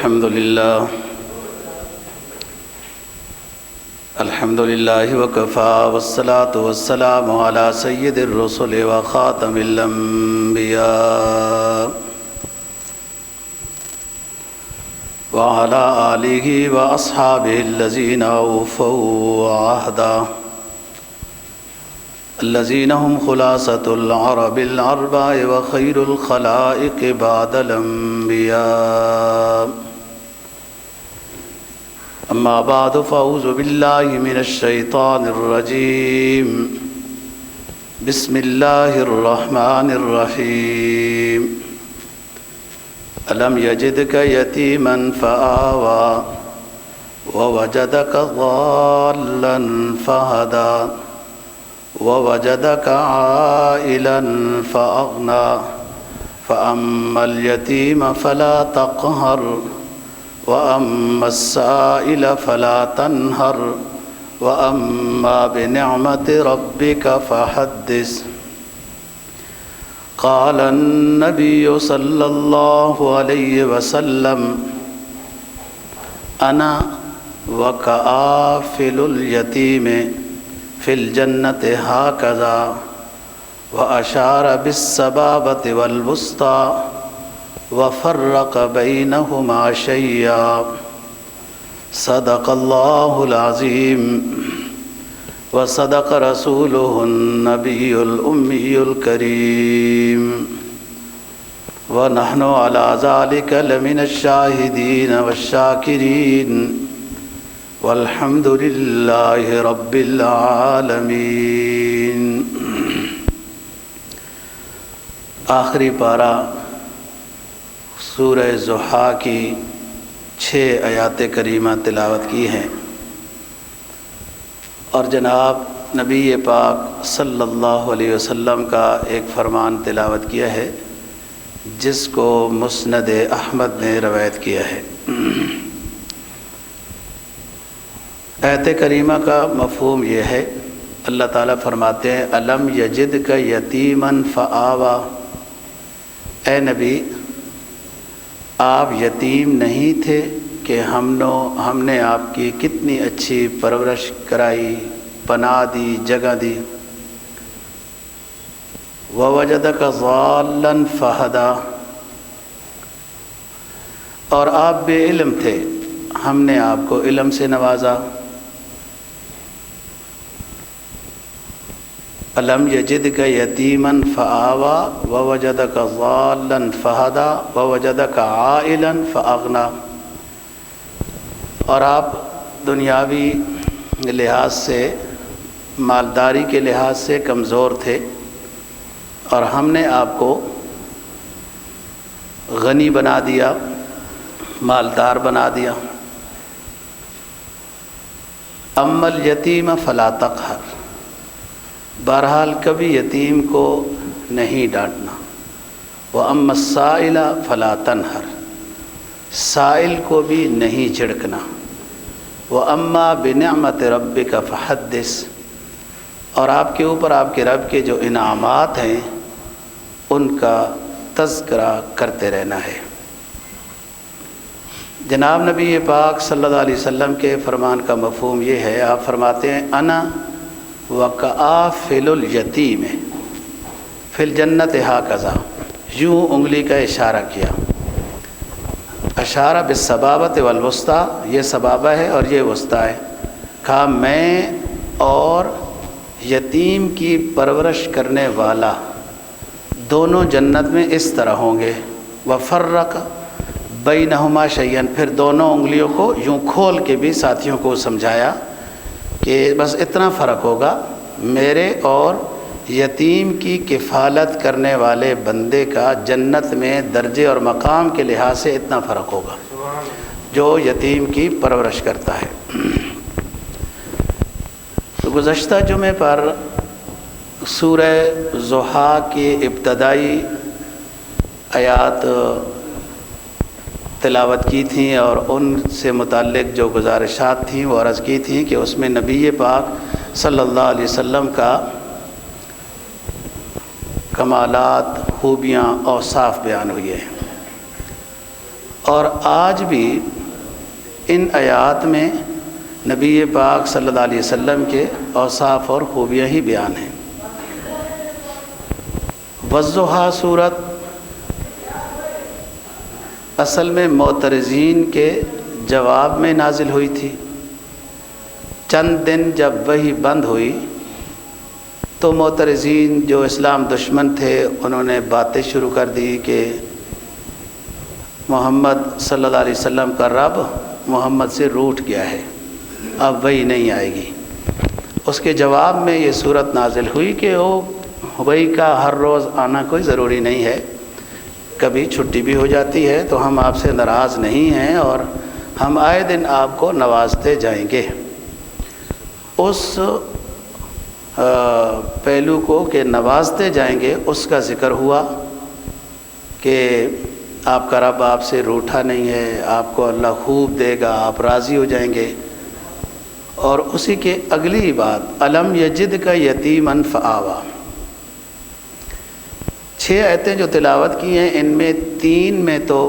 الحمد لله وكفى والصلاة والسلام على سيد الرسل وخاتم الأنبياء وعلى آله وأصحابه الذين أوفوا عهدا الذين هم خلاصة العرب الأربع وخير الخلائق بعد الأنبياء أما بعد فأعوذ بالله من الشيطان الرجيم بسم الله الرحمن الرحيم ألم يجدك يتيما فآوى ووجدك ضالا فهدى ووجدك عائلا فأغنى فأما اليتيم فلا تقهر وأما السائل فلا تنهر وأما بنعمة ربك فحدث قال النبي صلى الله عليه وسلم أنا وكآفل اليتيم في الجنة هكذا وأشار بالسبابة والوسطى وفرق بينهما شيئا صدق الله العظيم وصدق رسوله النبي الأمي الكريم ونحن على ذلك لمن الشاهدين والشاكرين والحمد لله رب العالمين۔ آخری پارہ سورہ ضحیٰ کی 6 آیات کریمہ تلاوت کی ہیں، اور جناب نبی پاک صلی اللہ علیہ وسلم کا ایک فرمان تلاوت کیا ہے جس کو مسند احمد نے روایت کیا ہے۔ آیت کریمہ کا مفہوم یہ ہے، اللہ تعالیٰ فرماتے ہیں الم یجدک یتیما فآویٰ، اے نبی آپ یتیم نہیں تھے کہ ہم نے آپ کی کتنی اچھی پرورش کرائی، پناہ دی، جگہ دی۔ ووجدک ضالا فہدی، اور آپ بے علم تھے، ہم نے آپ کو علم سے نوازا۔ الم یجدک یتیما فآویٰ ووجدک ضالا فہدی ووجدک عائلا فأغنی، اور آپ دنیاوی لحاظ سے، مالداری کے لحاظ سے کمزور تھے، اور ہم نے آپ کو غنی بنا دیا، مالدار بنا دیا۔ اما الیتیم فلا تقہر، بہرحال کبھی یتیم کو نہیں ڈانٹنا۔ وَأَمَّا السَّائِلَ فَلَا تَنْهَرْ، سائل کو بھی نہیں جھڑکنا۔ وَأَمَّا بِنِعْمَةِ رَبِّكَ فَحَدِّثْ، اور آپ کے اوپر آپ کے رب کے جو انعامات ہیں ان کا تذکرہ کرتے رہنا ہے۔ جناب نبی پاک صلی اللہ علیہ وسلم کے فرمان کا مفہوم یہ ہے، آپ فرماتے ہیں انا وَكَآفِلُ الْيَتِيمِ فِي الْجَنَّةِ هَكَذَا، یوں انگلی کا اشارہ کیا، اشارہ بالسبابۃ والوسطیٰ، یہ سبابہ ہے اور یہ وسطیٰ ہے، کہا میں اور یتیم کی پرورش کرنے والا دونوں جنت میں اس طرح ہوں گے۔ وَفَرَّقَ بَيْنَهُمَا شَيْئًا، پھر دونوں انگلیوں کو یوں کھول کے بھی ساتھیوں کو سمجھایا کہ بس اتنا فرق ہوگا، میرے اور یتیم کی کفالت کرنے والے بندے کا جنت میں درجے اور مقام کے لحاظ سے اتنا فرق ہوگا جو یتیم کی پرورش کرتا ہے۔ تو گزشتہ جمعے پر سورہ ضحیٰ کی ابتدائی آیات تلاوت کی تھیں، اور ان سے متعلق جو گزارشات تھیں وہ عرض کی تھیں کہ اس میں نبی پاک صلی اللہ علیہ وسلم کا کمالات، خوبیاں، اوصاف بیان ہوئی ہیں، اور آج بھی ان آیات میں نبی پاک صلی اللہ علیہ وسلم کے اوصاف اور خوبیاں ہی بیان ہیں۔ والضحیٰ سورت اصل میں معترضین کے جواب میں نازل ہوئی تھی۔ چند دن جب وحی بند ہوئی تو معترضین جو اسلام دشمن تھے انہوں نے باتیں شروع کر دی کہ محمد صلی اللہ علیہ وسلم کا رب محمد سے روٹھ گیا ہے، اب وحی نہیں آئے گی۔ اس کے جواب میں یہ صورت نازل ہوئی کہ وحی کا ہر روز آنا کوئی ضروری نہیں ہے، کبھی چھٹی بھی ہو جاتی ہے، تو ہم آپ سے ناراض نہیں ہیں اور ہم آئے دن آپ کو نوازتے جائیں گے۔ اس پہلو کو کہ نوازتے جائیں گے اس کا ذکر ہوا کہ آپ کا رب آپ سے روٹھا نہیں ہے، آپ کو اللہ خوب دے گا، آپ راضی ہو جائیں گے۔ اور اسی کے اگلی بات الم یجد کا یتیمن فآوا، 6 آیتیں جو تلاوت کی ہیں ان میں 3 میں تو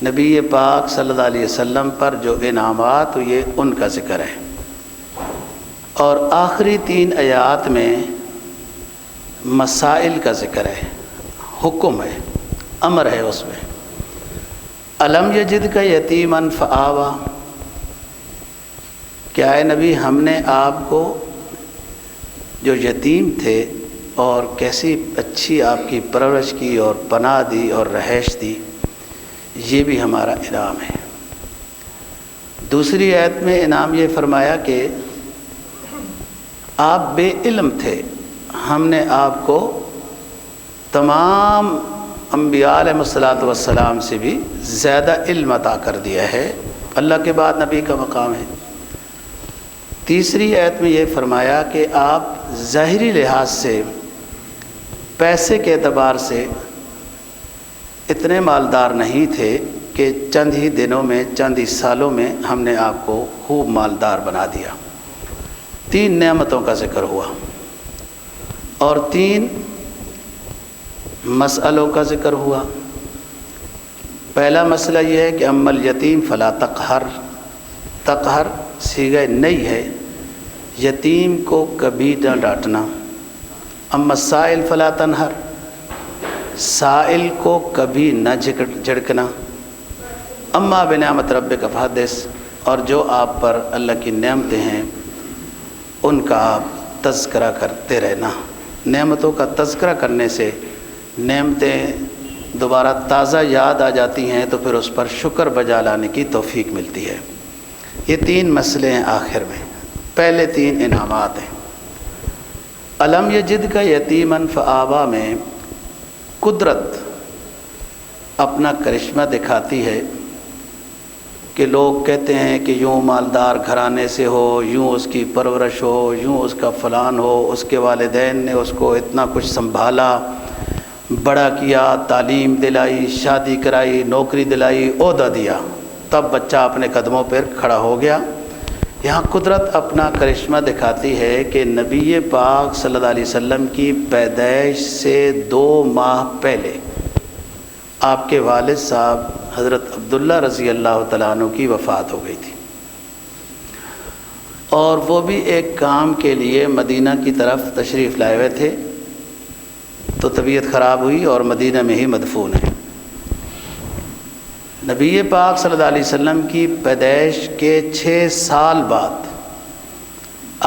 نبی پاک صلی اللہ علیہ وسلم پر جو انعامات ہوئے ان کا ذکر ہے، اور آخری 3 آیات میں مسائل کا ذکر ہے، حکم ہے، امر ہے اس میں۔ الم یجد کا یتیمن فآوا، کیا ہے نبی ہم نے آپ کو جو یتیم تھے اور کیسی اچھی آپ کی پرورش کی اور پناہ دی اور رہائش دی، یہ بھی ہمارا انعام ہے۔ دوسری آیت میں انعام یہ فرمایا کہ آپ بے علم تھے، ہم نے آپ کو تمام انبیاء علیہ الصلوۃ والسلام سے بھی زیادہ علم عطا کر دیا ہے، اللہ کے بعد نبی کا مقام ہے۔ تیسری آیت میں یہ فرمایا کہ آپ ظاہری لحاظ سے پیسے کے اعتبار سے اتنے مالدار نہیں تھے کہ چند ہی دنوں میں چند ہی سالوں میں ہم نے آپ کو خوب مالدار بنا دیا۔ 3 نعمتوں کا ذکر ہوا اور 3 مسئلوں کا ذکر ہوا۔ پہلا مسئلہ یہ ہے کہ اما الیتیم فلا تقہر، تقہر صیغہ نئی ہے، یتیم کو کبھی نہ ڈانٹنا۔ اما السائل فلا تنہر، سائل کو کبھی نہ جھڑکنا۔ اما بنعمت ربک فحدث، اور جو آپ پر اللہ کی نعمتیں ہیں ان کا آپ تذکرہ کرتے رہنا۔ نعمتوں کا تذکرہ کرنے سے نعمتیں دوبارہ تازہ یاد آ جاتی ہیں تو پھر اس پر شکر بجا لانے کی توفیق ملتی ہے۔ یہ 3 مسئلے ہیں آخر میں، پہلے 3 انعامات ہیں۔ الم یجد کا یتیمن فآوا میں قدرت اپنا کرشمہ دکھاتی ہے کہ لوگ کہتے ہیں کہ یوں مالدار گھرانے سے ہو، یوں اس کی پرورش ہو، یوں اس کا فلان ہو، اس کے والدین نے اس کو اتنا کچھ سنبھالا، بڑا کیا، تعلیم دلائی، شادی کرائی، نوکری دلائی، عہدہ دیا، تب بچہ اپنے قدموں پر کھڑا ہو گیا۔ یہاں قدرت اپنا کرشمہ دکھاتی ہے کہ نبی پاک صلی اللہ علیہ وسلم کی پیدائش سے 2 ماہ پہلے آپ کے والد صاحب حضرت عبداللہ رضی اللہ تعالیٰ عنہ کی وفات ہو گئی تھی، اور وہ بھی ایک کام کے لیے مدینہ کی طرف تشریف لائے ہوئے تھے، تو طبیعت خراب ہوئی اور مدینہ میں ہی مدفون ہے۔ نبی پاک صلی اللہ علیہ وسلم کی پیدائش کے 6 سال بعد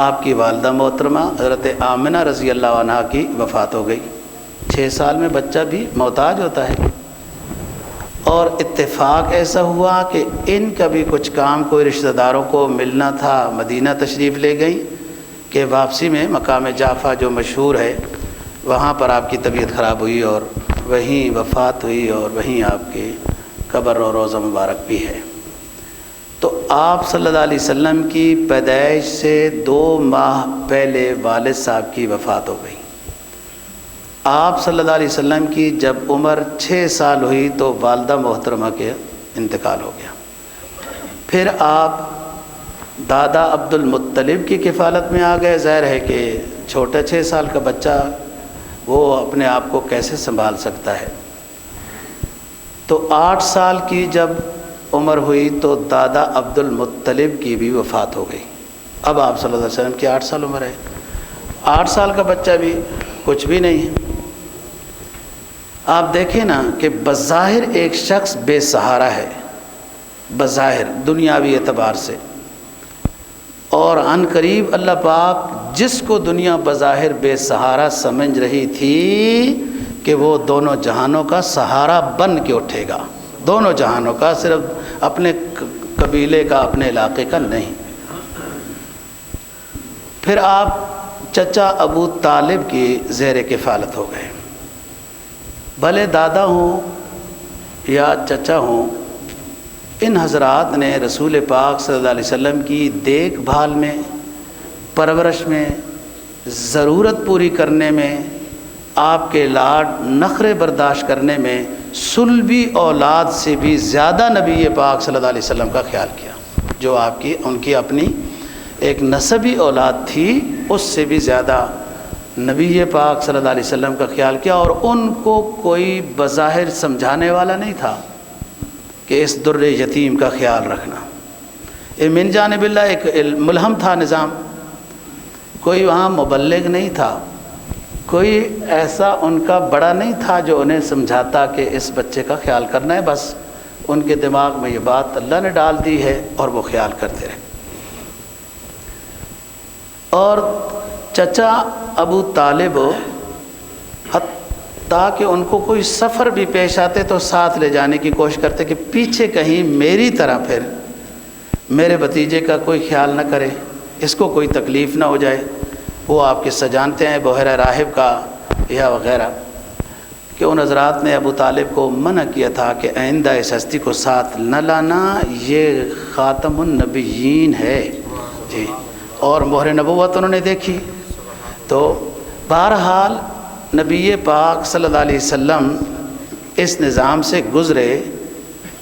آپ کی والدہ محترمہ حضرت آمنہ رضی اللہ عنہا کی وفات ہو گئی۔ 6 سال میں بچہ بھی محتاج ہوتا ہے، اور اتفاق ایسا ہوا کہ ان کا بھی کچھ کام کوئی رشتہ داروں کو ملنا تھا، مدینہ تشریف لے گئی کہ واپسی میں مقام جعفہ جو مشہور ہے وہاں پر آپ کی طبیعت خراب ہوئی اور وہیں وفات ہوئی، اور وہیں آپ کے قبر اور روضہ مبارک بھی ہے۔ تو آپ صلی اللہ علیہ وسلم کی پیدائش سے 2 ماہ پہلے والد صاحب کی وفات ہو گئی۔ آپ صلی اللہ علیہ وسلم کی جب عمر 6 سال ہوئی تو والدہ محترمہ کے انتقال ہو گیا۔ پھر آپ دادا عبد المطلب کی کفالت میں آ گئے۔ ظاہر ہے کہ چھوٹا 6 سال کا بچہ وہ اپنے آپ کو کیسے سنبھال سکتا ہے۔ تو 8 سال کی جب عمر ہوئی تو دادا عبد المطلب کی بھی وفات ہو گئی۔ اب آپ صلی اللہ علیہ وسلم کی 8 سال عمر ہے، 8 سال کا بچہ بھی کچھ بھی نہیں ہے۔ آپ دیکھیں نا کہ بظاہر ایک شخص بے سہارا ہے، بظاہر دنیاوی اعتبار سے، اور عن قریب اللہ پاک جس کو دنیا بظاہر بے سہارا سمجھ رہی تھی کہ وہ دونوں جہانوں کا سہارا بن کے اٹھے گا، دونوں جہانوں کا، صرف اپنے قبیلے کا، اپنے علاقے کا نہیں۔ پھر آپ چچا ابو طالب کی زیر کفالت ہو گئے۔ بھلے دادا ہوں یا چچا ہوں، ان حضرات نے رسول پاک صلی اللہ علیہ وسلم کی دیکھ بھال میں، پرورش میں، ضرورت پوری کرنے میں، آپ کے لاڈ نخرے برداشت کرنے میں صلبی اولاد سے بھی زیادہ نبی پاک صلی اللہ علیہ وسلم کا خیال کیا۔ جو آپ کی ان کی اپنی ایک نسبی اولاد تھی، اس سے بھی زیادہ نبی پاک صلی اللہ علیہ وسلم کا خیال کیا، اور ان کو کوئی بظاہر سمجھانے والا نہیں تھا کہ اس در یتیم کا خیال رکھنا۔ یہ من جانب اللہ ایک ملہم تھا نظام، کوئی وہاں مبلغ نہیں تھا، کوئی ایسا ان کا بڑا نہیں تھا جو انہیں سمجھاتا کہ اس بچے کا خیال کرنا ہے، بس ان کے دماغ میں یہ بات اللہ نے ڈال دی ہے اور وہ خیال کرتے رہے۔ اور چچا ابو طالب حتیٰ کہ ان کو کوئی سفر بھی پیش آتے تو ساتھ لے جانے کی کوشش کرتے کہ پیچھے کہیں میری طرح پھر میرے بھتیجے کا کوئی خیال نہ کرے، اس کو کوئی تکلیف نہ ہو جائے۔ وہ آپ قصہ جانتے ہیں بحیرہ راہب کا یا وغیرہ، کہ ان حضرات نے ابو طالب کو منع کیا تھا کہ آئندہ اس ہستی کو ساتھ نہ لانا، یہ خاتم النبیین ہے جی، اور مہر نبوت انہوں نے دیکھی۔ تو بہرحال نبی پاک صلی اللہ علیہ وسلم اس نظام سے گزرے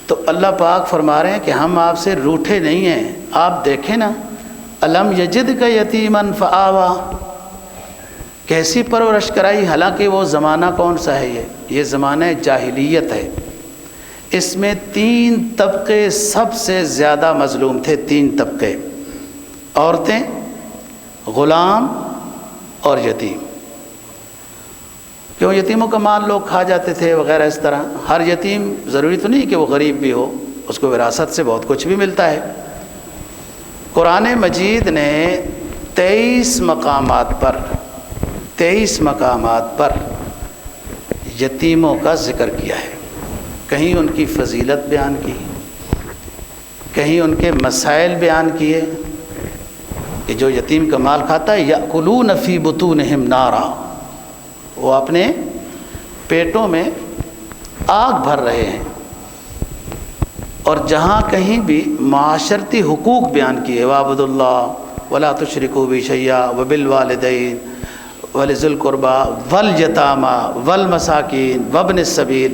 تو اللہ پاک فرما رہے ہیں کہ ہم آپ سے روٹھے نہیں ہیں۔ آپ دیکھیں نا، الم یجد کا یتیمن فآوا، کیسی پرورش کرائی، حالانکہ وہ زمانہ کون سا ہے، یہ زمانہ جاہلیت ہے۔ اس میں 3 طبقے سب سے زیادہ مظلوم تھے، 3 طبقے: عورتیں، غلام اور یتیم۔ کیوں؟ یتیموں کا مال لوگ کھا جاتے تھے وغیرہ اس طرح۔ ہر یتیم ضروری تو نہیں کہ وہ غریب بھی ہو، اس کو وراثت سے بہت کچھ بھی ملتا ہے۔ قرآن مجید نے 23 مقامات پر یتیموں کا ذکر کیا ہے۔ کہیں ان کی فضیلت بیان کی، کہیں ان کے مسائل بیان کیے کہ جو یتیم کا مال کھاتا ہے، یأکلون فی بطونہم نارا، وہ اپنے پیٹوں میں آگ بھر رہے ہیں۔ اور جہاں کہیں بھی معاشرتی حقوق بیان کیے، وَاعْبُدُوا اللَّهَ وَلَا تُشْرِكُوا بِهِ شَيْئًا وَبِالْوَالِدَيْنِ وَلِذِي الْقُرْبَىٰ وَالْيَتَامَىٰ وَالْمَسَاكِينِ وَابْنِ السَّبِيلِ،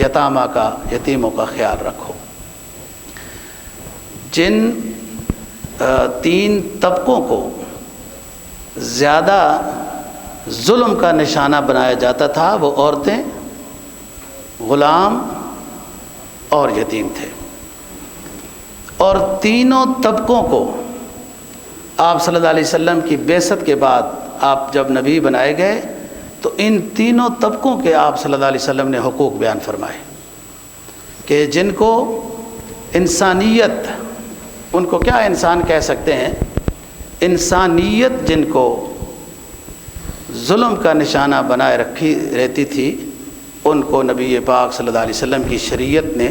یتامہ کا، یتیموں کا خیال رکھو۔ جن 3 طبقوں کو زیادہ ظلم کا نشانہ بنایا جاتا تھا، وہ عورتیں، غلام اور یتیم تھے۔ اور تینوں طبقوں کو آپ صلی اللہ علیہ وسلم کی بعثت کے بعد آپ جب نبی بنائے گئے تو ان تینوں طبقوں کے آپ صلی اللہ علیہ وسلم نے حقوق بیان فرمائے کہ جن کو انسانیت، ان کو کیا انسان کہہ سکتے ہیں، انسانیت جن کو ظلم کا نشانہ بنائے رکھی رہتی تھی، ان کو نبی پاک صلی اللہ علیہ وسلم کی شریعت نے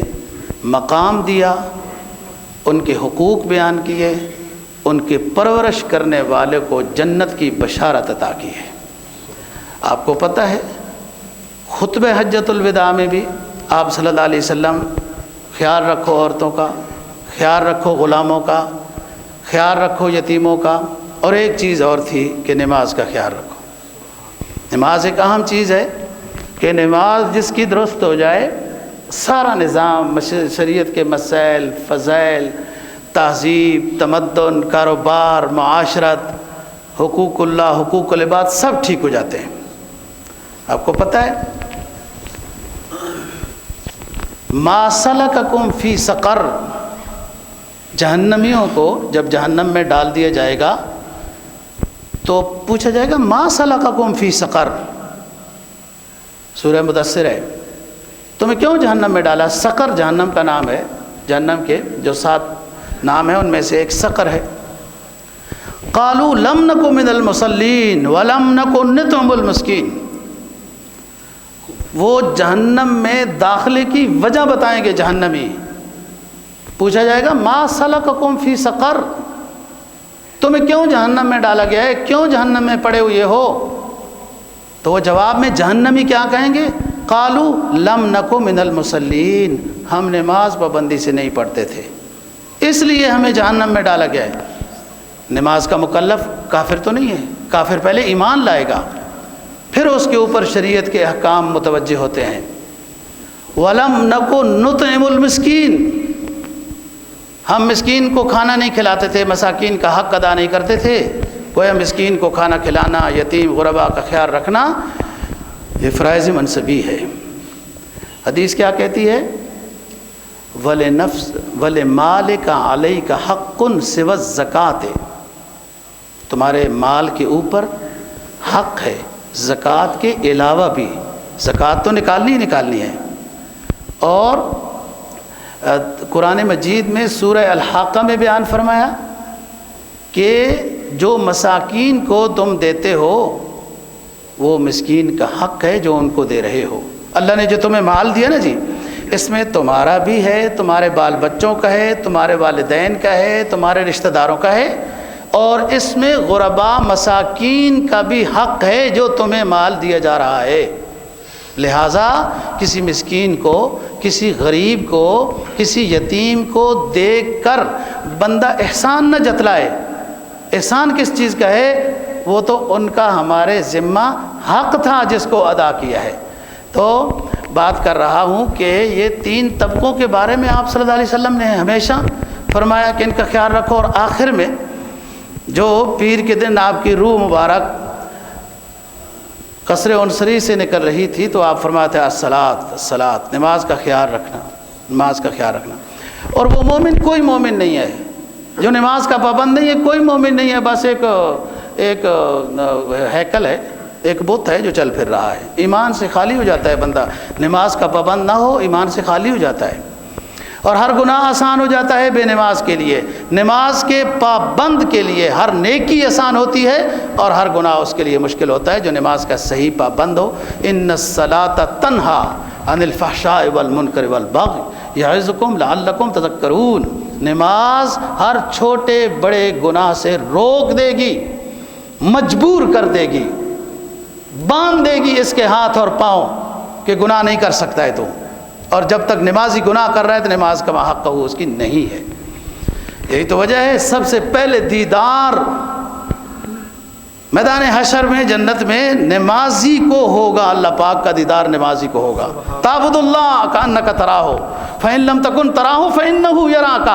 مقام دیا، ان کے حقوق بیان کیے، ان کے پرورش کرنے والے کو جنت کی بشارت عطا کی ہے۔ آپ کو پتہ ہے خطبہ حجۃ الوداع میں بھی آپ صلی اللہ علیہ وسلم خیال رکھو عورتوں کا، خیال رکھو غلاموں کا، خیال رکھو یتیموں کا، اور ایک چیز اور تھی کہ نماز کا خیال رکھو۔ نماز ایک اہم چیز ہے کہ نماز جس کی درست ہو جائے، سارا نظام، شریعت کے مسائل، فضائل، تہذیب، تمدن، کاروبار، معاشرت، حقوق اللہ، حقوق العباد سب ٹھیک ہو جاتے ہیں۔ آپ کو پتہ ہے ما سلککم فی سقر، جہنمیوں کو جب جہنم میں ڈال دیا جائے گا تو پوچھا جائے گا ما سلککم فی سقر، سورہ مدثر ہے، تمہیں کیوں جہنم میں ڈالا؟ سقر جہنم کا نام ہے، جہنم کے جو 7 نام ہیں ان میں سے ایک سقر ہے۔ قالوا لم نک من المصلین ولم نک نطعم المسکین، وہ جہنم میں داخلے کی وجہ بتائیں گے جہنمی، پوچھا جائے گا ما سلککم فی سقر، تمہیں کیوں جہنم میں ڈالا گیا ہے، کیوں جہنم میں پڑے ہوئے ہو؟ تو وہ جواب میں جہنمی کیا کہیں گے؟ قالوا لم نک من المصلین، ہم نماز پابندی سے نہیں پڑھتے تھے اس لیے ہمیں جہنم میں ڈالا گیا ہے۔ نماز کا مکلف کافر تو نہیں ہے، کافر پہلے ایمان لائے گا پھر اس کے اوپر شریعت کے احکام متوجہ ہوتے ہیں۔ وَلَمْ نَكُ نُطْعِمُ الْمِسْكِينَ، ہم مسکین کو کھانا نہیں کھلاتے تھے، مساکین کا حق ادا نہیں کرتے تھے۔ گویا مسکین کو کھانا کھلانا، یتیم غربا کا خیال رکھنا یہ فرائض منصبی ہے۔ حدیث کیا کہتی ہے؟ وَلِمَالِكَ عَلَيْكَ حَقٌّ سِوَى الزَّكَاةِ، تمہارے مال کے اوپر حق ہے زکوٰۃ کے علاوہ بھی، زکوٰۃ تو نکالنی ہی نکالنی ہے۔ اور قرآن مجید میں سورہ الحاقہ میں بیان فرمایا کہ جو مساکین کو تم دیتے ہو وہ مسکین کا حق ہے جو ان کو دے رہے ہو۔ اللہ نے جو تمہیں مال دیا نا جی، اس میں تمہارا بھی ہے، تمہارے بال بچوں کا ہے، تمہارے والدین کا ہے، تمہارے رشتہ داروں کا ہے، اور اس میں غربا مساکین کا بھی حق ہے جو تمہیں مال دیا جا رہا ہے۔ لہٰذا کسی مسکین کو، کسی غریب کو، کسی یتیم کو دیکھ کر بندہ احسان نہ جتلائے۔ احسان کس چیز کا ہے؟ وہ تو ان کا ہمارے ذمہ حق تھا جس کو ادا کیا ہے۔ تو بات کر رہا ہوں کہ یہ 3 طبقوں کے بارے میں آپ صلی اللہ علیہ وسلم نے ہمیشہ فرمایا کہ ان کا خیال رکھو، اور آخر میں جو پیر کے دن آپ کی روح مبارک قصر عنصری سے نکل رہی تھی تو آپ فرماتے ہیں الصلاۃ الصلاۃ، نماز کا خیال رکھنا، نماز کا خیال رکھنا۔ اور وہ مومن کوئی مومن نہیں ہے جو نماز کا پابند نہیں ہے، کوئی مومن نہیں ہے، بس ایک ہیکل ہے، ایک بت ہے جو چل پھر رہا ہے۔ ایمان سے خالی ہو جاتا ہے بندہ، نماز کا پابند نہ ہو ایمان سے خالی ہو جاتا ہے، اور ہر گناہ آسان ہو جاتا ہے بے نماز کے لیے۔ نماز کے پابند کے لیے ہر نیکی آسان ہوتی ہے اور ہر گناہ اس کے لیے مشکل ہوتا ہے جو نماز کا صحیح پابند ہو۔ ان الصلاۃ تنہا عن الفحشاء والمنکر والبغی یعظکم لعلکم تذکرون، نماز ہر چھوٹے بڑے گناہ سے روک دے گی، مجبور کر دے گی، باندھ دے گی اس کے ہاتھ اور پاؤں کہ گناہ نہیں کر سکتا ہے تو، اور جب تک نمازی گناہ کر رہا ہے تو نماز کا حق اس کی نہیں ہے۔ یہی تو وجہ ہے سب سے پہلے دیدار میدان حشر میں جنت میں نمازی کو ہوگا، اللہ پاک کا دیدار نمازی کو ہوگا۔ تعبد اللہ کأنک تراہ فإن لم تکن تراہ فإنہ یراک،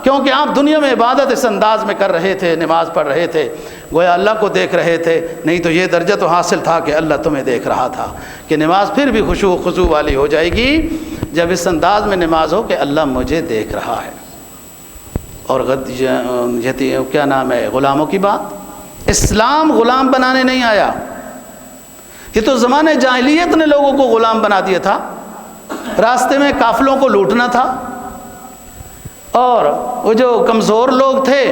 کیونکہ آپ دنیا میں عبادت اس انداز میں کر رہے تھے، نماز پڑھ رہے تھے، گویا اللہ کو دیکھ رہے تھے، نہیں تو یہ درجہ تو حاصل تھا کہ اللہ تمہیں دیکھ رہا تھا، کہ نماز پھر بھی خشوع خضوع والی ہو جائے گی جب اس انداز میں نماز ہو کہ اللہ مجھے دیکھ رہا ہے۔ اور کیا نام ہے، غلاموں کی بات، اسلام غلام بنانے نہیں آیا، یہ تو زمانے جاہلیت نے لوگوں کو غلام بنا دیا تھا، راستے میں قافلوں کو لوٹنا تھا، اور وہ جو کمزور لوگ تھے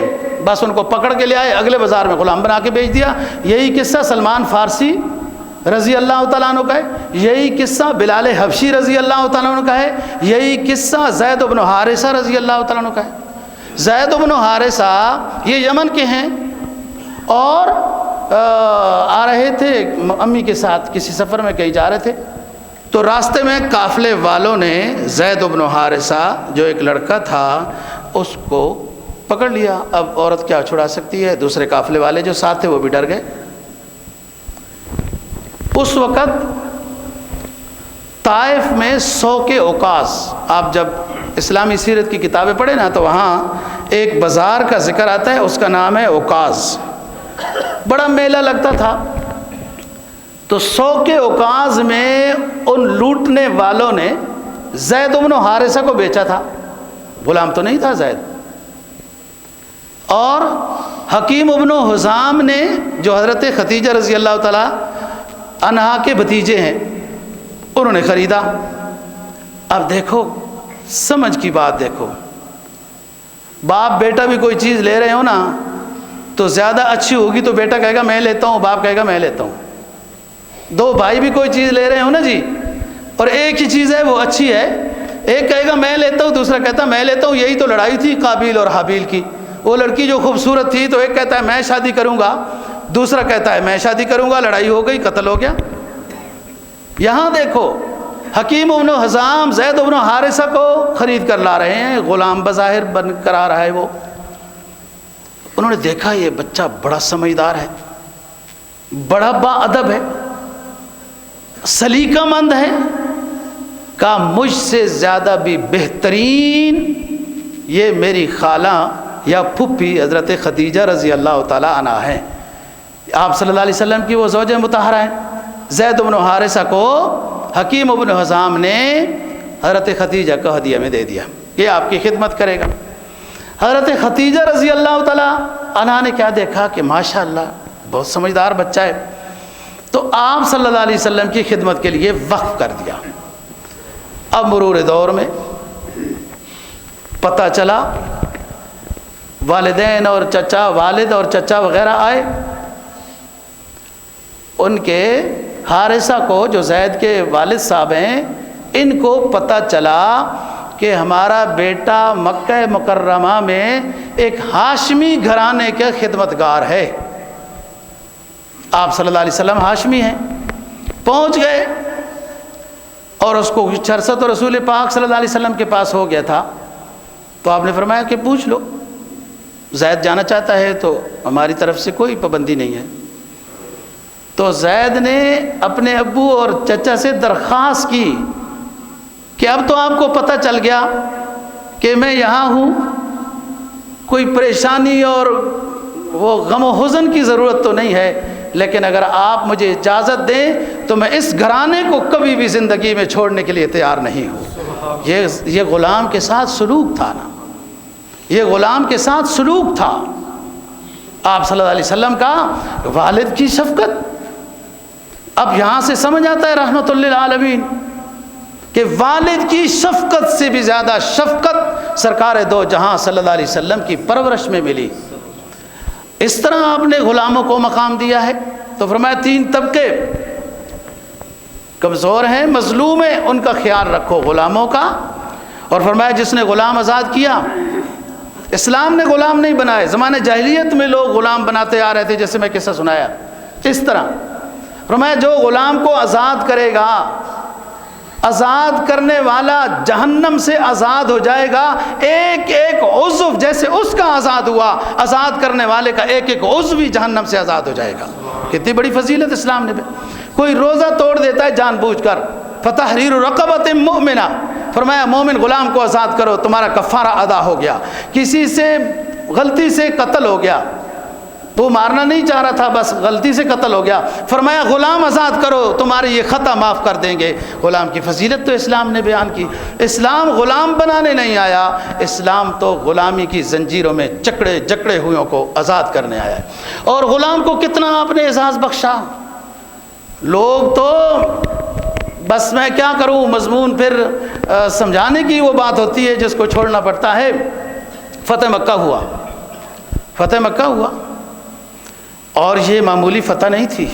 بس ان کو پکڑ کے لے آئے، اگلے بازار میں غلام بنا کے بیچ دیا۔ یہی قصہ سلمان فارسی رضی اللہ تعالیٰ عنہ کا ہے، یہی قصہ بلال حبشی رضی اللہ تعالیٰ عنہ کا ہے، یہی قصہ زید بن حارثہ رضی اللہ تعالیٰ عنہ کا ہے۔ زید بن حارثہ یہ یمن کے ہیں اور آ رہے تھے امی کے ساتھ، کسی سفر میں کہیں جا رہے تھے، تو راستے میں قافلے والوں نے زید بن حارثہ جو ایک لڑکا تھا اس کو پکڑ لیا۔ اب عورت کیا چھڑا سکتی ہے، دوسرے قافلے والے جو ساتھ تھے وہ بھی ڈر گئے۔ اس وقت طائف میں 100 کے اوقاز، آپ جب اسلامی سیرت کی کتابیں پڑھیں نا تو وہاں ایک بازار کا ذکر آتا ہے، اس کا نام ہے اوقاز، بڑا میلہ لگتا تھا۔ تو 100 کے اوقاز میں ان لوٹنے والوں نے زید بن حارثہ کو بیچا تھا، غلام تو نہیں تھا زید. اور حکیم ابن حزام نے جو حضرت خدیجہ رضی اللہ تعالی عنہا کے بھتیجے ہیں انہوں نے خریدا. اب دیکھو سمجھ کی بات دیکھو، باپ بیٹا بھی کوئی چیز لے رہے ہو نا تو زیادہ اچھی ہوگی تو بیٹا کہے گا میں لیتا ہوں، باپ کہے گا میں لیتا ہوں. دو بھائی بھی کوئی چیز لے رہے ہو نا جی، اور ایک ہی چیز ہے وہ اچھی ہے، ایک کہے گا میں لیتا ہوں، دوسرا کہتا میں لیتا ہوں. یہی تو لڑائی تھی قابیل اور حابیل کی. وہ لڑکی جو خوبصورت تھی تو ایک کہتا ہے میں شادی کروں گا، دوسرا کہتا ہے میں شادی کروں گا، لڑائی ہو گئی، قتل ہو گیا. یہاں دیکھو حکیم ابن حزام زید ابن حارثہ کو خرید کر لا رہے ہیں، غلام بظاہر بن کر آ رہا ہے وہ. انہوں نے دیکھا یہ بچہ بڑا سمجھدار ہے، بڑا با ادب ہے، سلیقہ مند ہے. کہا مجھ سے زیادہ بھی بہترین یہ میری خالہ یا پھپھی حضرت خدیجہ رضی اللہ تعالی عنہا ہیں. آپ صلی اللہ علیہ وسلم کی وہ زوجہ مطہرہ ہیں. زید بن حارثہ کو حکیم ابن حزام نے حضرت خدیجہ کو ہدیہ میں دے دیا، یہ آپ کی خدمت کرے گا. حضرت خدیجہ رضی اللہ تعالی عنہا نے کیا دیکھا کہ ماشاءاللہ بہت سمجھدار بچہ ہے، تو آپ صلی اللہ علیہ وسلم کی خدمت کے لیے وقف کر دیا. اب مرور دور میں پتہ چلا والدین اور چچا، والد اور چچا وغیرہ آئے، ان کے حارثہ کو جو زید کے والد صاحب ہیں ان کو پتہ چلا کہ ہمارا بیٹا مکہ مکرمہ میں ایک ہاشمی گھرانے کے خدمتگار ہے. آپ صلی اللہ علیہ وسلم ہاشمی ہیں. پہنچ گئے اور اس کو چرست اور رسول پاک صلی اللہ علیہ وسلم کے پاس ہو گیا تھا، تو آپ نے فرمایا کہ پوچھ لو، زید جانا چاہتا ہے تو ہماری طرف سے کوئی پابندی نہیں ہے. تو زید نے اپنے ابو اور چچا سے درخواست کی کہ اب تو آپ کو پتہ چل گیا کہ میں یہاں ہوں، کوئی پریشانی اور وہ غم و حزن کی ضرورت تو نہیں ہے، لیکن اگر آپ مجھے اجازت دیں تو میں اس گھرانے کو کبھی بھی زندگی میں چھوڑنے کے لیے تیار نہیں ہوں. یہ غلام کے ساتھ سلوک تھا نا، یہ غلام کے ساتھ سلوک تھا آپ صلی اللہ علیہ وسلم کا، والد کی شفقت. اب یہاں سے سمجھ آتا ہے رحمت للعالمین کہ والد کی شفقت سے بھی زیادہ شفقت سرکار دو جہاں صلی اللہ علیہ وسلم کی پرورش میں ملی. اس طرح آپ نے غلاموں کو مقام دیا ہے. تو فرمایا تین طبقے کمزور ہیں، مظلوم ہیں، ان کا خیال رکھو غلاموں کا. اور فرمایا جس نے غلام آزاد کیا، اسلام نے غلام نہیں بنائے، زمانے جاہلیت میں لوگ غلام بناتے آ رہے تھے، جیسے میں قصہ سنایا اس طرح. فرمایا جو غلام کو آزاد کرے گا، آزاد کرنے والا جہنم سے آزاد ہو جائے گا. ایک ایک عضو جیسے اس کا آزاد ہوا، آزاد کرنے والے کا ایک ایک عضو بھی جہنم سے آزاد ہو جائے گا. کتنی بڑی فضیلت اسلام نے. کوئی روزہ توڑ دیتا ہے جان بوجھ کر، فتحریر رقبۃ مؤمنہ، فرمایا مومن غلام کو آزاد کرو، تمہارا کفارہ ادا ہو گیا. کسی سے غلطی سے قتل ہو گیا، وہ مارنا نہیں چاہ رہا تھا، بس غلطی سے قتل ہو گیا، فرمایا غلام آزاد کرو، تمہاری یہ خطا معاف کر دیں گے. غلام کی فضیلت تو اسلام نے بیان کی. اسلام غلام بنانے نہیں آیا، اسلام تو غلامی کی زنجیروں میں جکڑے ہوئوں کو آزاد کرنے آیا ہے. اور غلام کو کتنا آپ نے اعزاز بخشا. لوگ تو بس میں کیا کروں، مضمون پھر سمجھانے کی وہ بات ہوتی ہے جس کو چھوڑنا پڑتا ہے. فتح مکہ ہوا، فتح مکہ ہوا، اور یہ معمولی فتح نہیں تھی.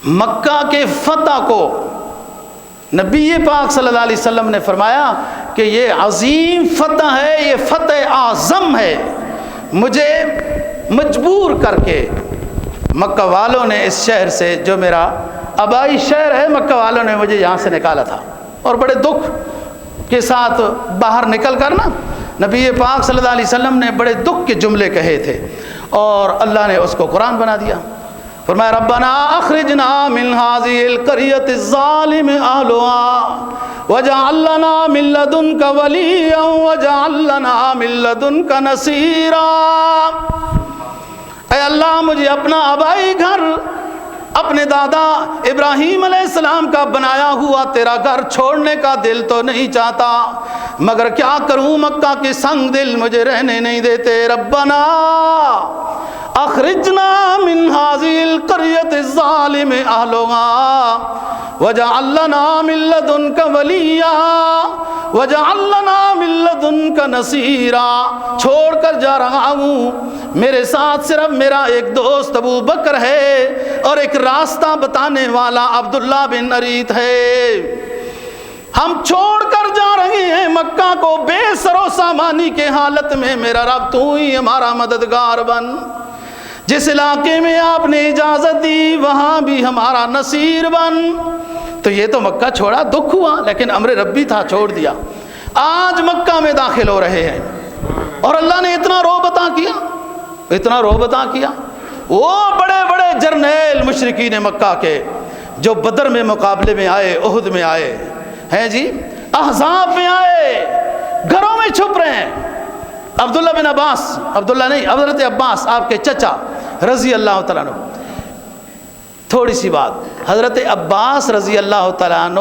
مکہ کے فتح کو نبی پاک صلی اللہ علیہ وسلم نے فرمایا کہ یہ عظیم فتح ہے، یہ فتح اعظم ہے. مجھے مجبور کر کے مکہ والوں نے اس شہر سے، جو میرا آبائی شہر ہے، مکہ والوں نے مجھے یہاں سے نکالا تھا. اور بڑے دکھ کے ساتھ باہر نکل کر نا نبی پاک صلی اللہ علیہ وسلم نے بڑے دکھ کے جملے کہے تھے، اور اللہ نے اس کو قرآن بنا دیا. فرمایا ربنا اخرجنا من هذه القرية الظالم اهلها واجعل لنا من لدنك وليا واجعل لنا من لدنك نصيرا. اے اللہ مجھے اپنا آبائی گھر اپنے دادا ابراہیم علیہ السلام کا بنایا ہوا تیرا گھر چھوڑنے کا دل تو نہیں چاہتا، مگر کیا کروں مکہ کے سنگ دل مجھے رہنے نہیں دیتے۔ ربنا اخرجنا من هذه القرية الظالم اهلها واجعل لنا من لدنك وليا واجعل لنا من لدنك نصيرا۔ چھوڑ کر جا رہا ہوں، میرے ساتھ صرف میرا ایک دوست ابو بکر ہے اور ایک راستہ بتانے والا عبداللہ بن اریت ہے۔ ہم چھوڑ کر جا رہے ہیں مکہ کو بے سر و سامانی کے حالت میں، میرا رب تو ہی ہمارا مددگار بن، جس علاقے میں آپ نے اجازت دی وہاں بھی ہمارا نصیر بن۔ تو یہ تو مکہ چھوڑا دکھ ہوا، لیکن امر ربی تھا، چھوڑ دیا۔ آج مکہ میں داخل ہو رہے ہیں اور اللہ نے اتنا رعب عطا کیا، اتنا رعب عطا کیا۔ وہ بڑے بڑے جرنیل مشرکین مکہ کے جو بدر میں مقابلے میں آئے، احد میں آئے ہیں جی، احزاب میں آئے، گھروں میں چھپ رہے ہیں۔ عبداللہ بن عباس، عبداللہ نہیں، حضرت عباس آپ کے چچا رضی اللہ تعالیٰ عنہ، تھوڑی سی بات، حضرت عباس رضی اللہ تعالیٰ عنہ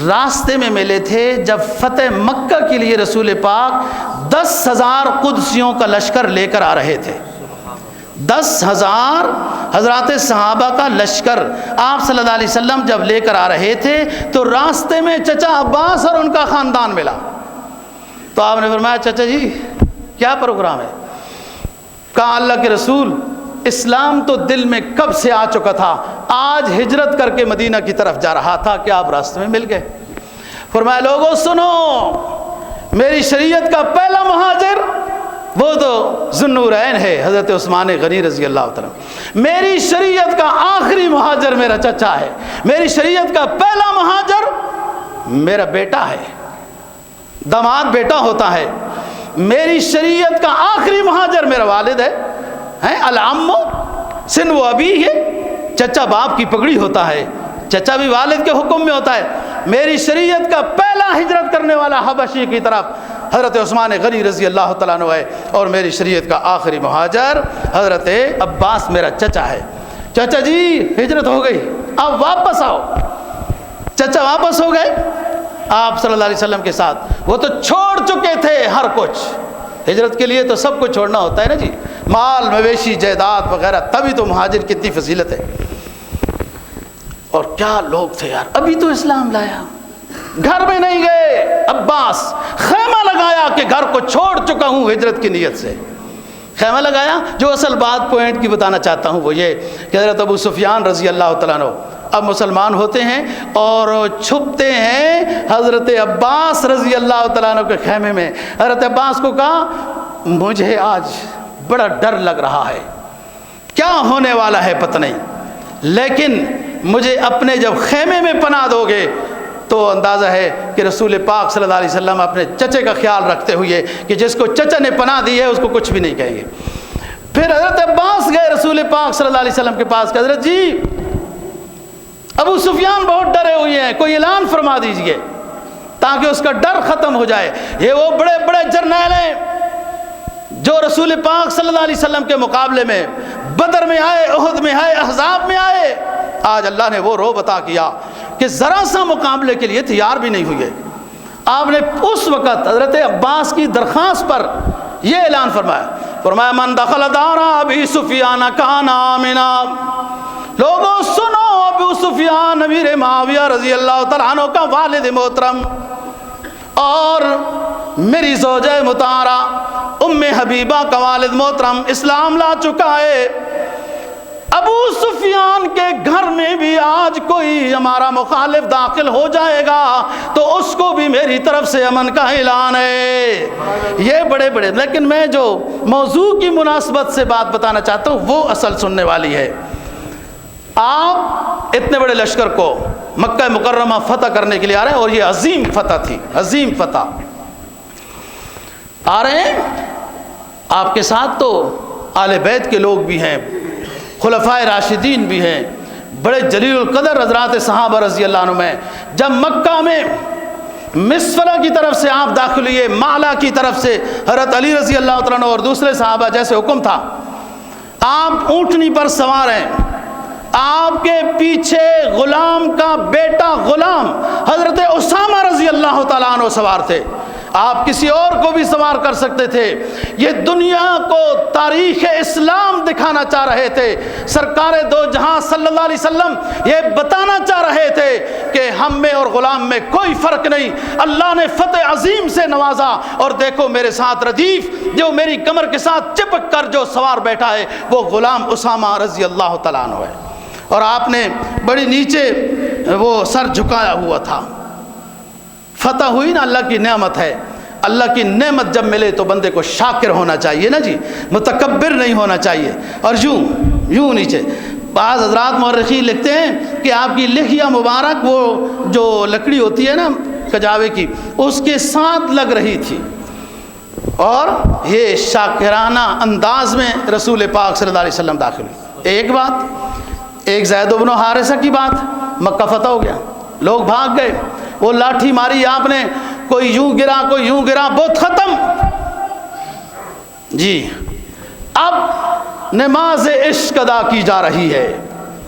راستے میں ملے تھے جب فتح مکہ کے لیے رسول پاک 10,000 قدسیوں کا لشکر لے کر آ رہے تھے۔ 10,000 حضرات صحابہ کا لشکر آپ صلی اللہ علیہ وسلم جب لے کر آ رہے تھے تو راستے میں چچا عباس اور ان کا خاندان ملا۔ تو آپ نے فرمایا چچا جی کیا پروگرام ہے؟ کہا اللہ کے رسول اسلام تو دل میں کب سے آ چکا تھا، آج ہجرت کر کے مدینہ کی طرف جا رہا تھا کہ آپ راستے میں مل گئے۔ فرمایا لوگوں سنو، میری شریعت کا پہلا مہاجر وہ تو ذوالنورین ہے، حضرت عثمان غنی رضی اللہ تعالیٰ۔ میری شریعت کا آخری مہاجر میرا چچا ہے، میری شریعت کا پہلا مہاجر میرا بیٹا ہے، داماد بیٹا ہوتا ہے۔ میری شریعت کا آخری مہاجر میرا والد ہے، العم سن وہ ابی ہے، چچا باپ کی پگڑی ہوتا ہے، چچا بھی والد کے حکم میں ہوتا ہے۔ میری شریعت کا پہلا ہجرت کرنے والا حبشی کی طرف حضرت عثمان غنی رضی اللہ تعالیٰ عنہ ہے، اور میری شریعت کا آخری مہاجر حضرت عباس میرا چچا ہے۔ چچا جی ہجرت ہو گئی، اب واپس آؤ۔ چچا واپس ہو گئے آپ صلی اللہ علیہ وسلم کے ساتھ، وہ تو چھوڑ چکے تھے ہر کچھ، ہجرت کے لیے تو سب کچھ چھوڑنا ہوتا ہے نا جی، مال مویشی جائیداد وغیرہ، تبھی تو مہاجر کی اتنی فضیلت ہے۔ اور کیا لوگ تھے یار، ابھی تو اسلام لایا، گھر میں نہیں گئے۔ عباس خیمہ لگایا کہ گھر کو چھوڑ چکا ہوں ہجرت کی نیت سے، خیمہ لگایا۔ جو اصل بات پوائنٹ کی بتانا چاہتا ہوں وہ یہ کہ حضرت ابو سفیان رضی اللہ تعالیٰ عنہ اب مسلمان ہوتے ہیں اور چھپتے ہیں حضرت عباس رضی اللہ تعالیٰ عنہ کے خیمے میں۔ حضرت عباس کو کہا مجھے آج بڑا ڈر لگ رہا ہے، کیا ہونے والا ہے پتہ نہیں، لیکن مجھے اپنے جب خیمے میں پناہ دو گے تو اندازہ ہے کہ رسول پاک صلی اللہ علیہ وسلم اپنے چچے کا خیال رکھتے ہوئے کہ جس کو چچا نے پناہ دی ہے اس کو کچھ بھی نہیں کہیں گے۔ پھر حضرت عباس گئے رسول پاک صلی اللہ علیہ وسلم کے پاس کہ حضرت جی ابو سفیان بہت ڈرے ہوئے ہیں، کوئی اعلان فرما دیجئے تاکہ اس کا ڈر ختم ہو جائے۔ یہ وہ بڑے بڑے جرنیل ہیں جو رسول پاک صلی اللہ علیہ وسلم کے مقابلے میں بدر میں آئے، احد میں آئے، احزاب میں آئے۔ آج اللہ نے وہ رعب عطا کیا کہ ذرا سا مقابلے کے لیے تیار بھی نہیں ہوئے۔ آپ نے اس وقت حضرت عباس کی درخواست پر یہ اعلان فرمایا من دخل دار ابی سفیان کان آمنا۔ لوگوں سنو، ابو سفیان امیر معاویہ رضی اللہ تعالیٰ عنہ کا والد محترم اور میری زوجہ مطہرہ ام حبیبہ کا والد محترم اسلام لا چکا ہے۔ ابو سفیان کے گھر میں بھی آج کوئی ہمارا مخالف داخل ہو جائے گا تو اس کو بھی میری طرف سے امن کا اعلان ہے۔ یہ بڑے بڑے، لیکن میں جو موضوع کی مناسبت سے بات بتانا چاہتا ہوں وہ اصل سننے والی ہے۔ آپ اتنے بڑے لشکر کو مکہ مکرمہ فتح کرنے کے لیے آ رہے ہیں، اور یہ عظیم فتح تھی، عظیم فتح آ رہے ہیں۔ آپ کے ساتھ تو آل بیت کے لوگ بھی ہیں، خلفائے راشدین بھی ہیں، بڑے جلیل القدر حضرات صحابہ رضی اللہ عنہ ہیں۔ جب مکہ میں مسفرہ کی طرف سے آپ داخل ہوئے، معلا کی طرف سے حضرت علی رضی اللہ عنہ اور دوسرے صحابہ جیسے حکم تھا، آپ اونٹنی پر سوار ہیں، آپ کے پیچھے غلام کا بیٹا غلام حضرت اسامہ رضی اللہ تعالیٰ عنہ سوار تھے، آپ کسی اور کو بھی سوار کر سکتے تھے۔ یہ دنیا کو تاریخ اسلام دکھانا چاہ رہے تھے، سرکار دو جہاں صلی اللہ علیہ وسلم یہ بتانا چاہ رہے تھے کہ ہم میں اور غلام میں کوئی فرق نہیں، اللہ نے فتح عظیم سے نوازا، اور دیکھو میرے ساتھ ردیف جو میری کمر کے ساتھ چپک کر جو سوار بیٹھا ہے وہ غلام اسامہ رضی اللہ تعالیٰ عنہ ہے، اور آپ نے بڑی نیچے وہ سر جھکایا ہوا تھا۔ فتح ہوئی نا، اللہ کی نعمت ہے، اللہ کی نعمت جب ملے تو بندے کو شاکر ہونا چاہیے نا جی، متکبر نہیں ہونا چاہیے۔ اور یوں نیچے بعض حضرات مورخین لکھتے ہیں کہ آپ کی لحیہ مبارک وہ جو لکڑی ہوتی ہے نا کجاوے کی، اس کے ساتھ لگ رہی تھی، اور یہ شاکرانہ انداز میں رسول پاک صلی اللہ علیہ وسلم داخل ہوئے۔ ایک بات، ایک زید بن حارثہ کی بات، مکہ فتح ہو گیا، لوگ بھاگ گئے، وہ لاٹھی ماری آپ نے، کوئی یوں گرا کوئی یوں گرا، بہت ختم جی۔ اب نماز عشق ادا کی جا رہی ہے،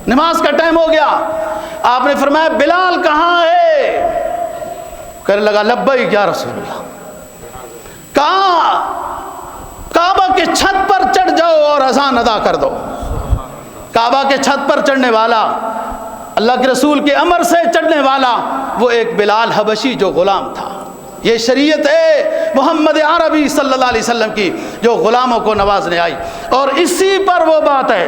نماز کا ٹائم ہو گیا، آپ نے فرمایا بلال کہاں ہے؟ کہنے لگا لبیک یا رسول اللہ۔ کہا کعبہ کے چھت پر چڑھ جاؤ اور اذان ادا کر دو۔ کعبہ کے چھت پر چڑھنے والا، اللہ کے رسول کے امر سے چڑھنے والا، وہ ایک بلال حبشی جو غلام تھا۔ یہ شریعت ہے محمد عربی صلی اللہ علیہ وسلم کی جو غلاموں کو نوازنے آئی، اور اسی پر وہ بات ہے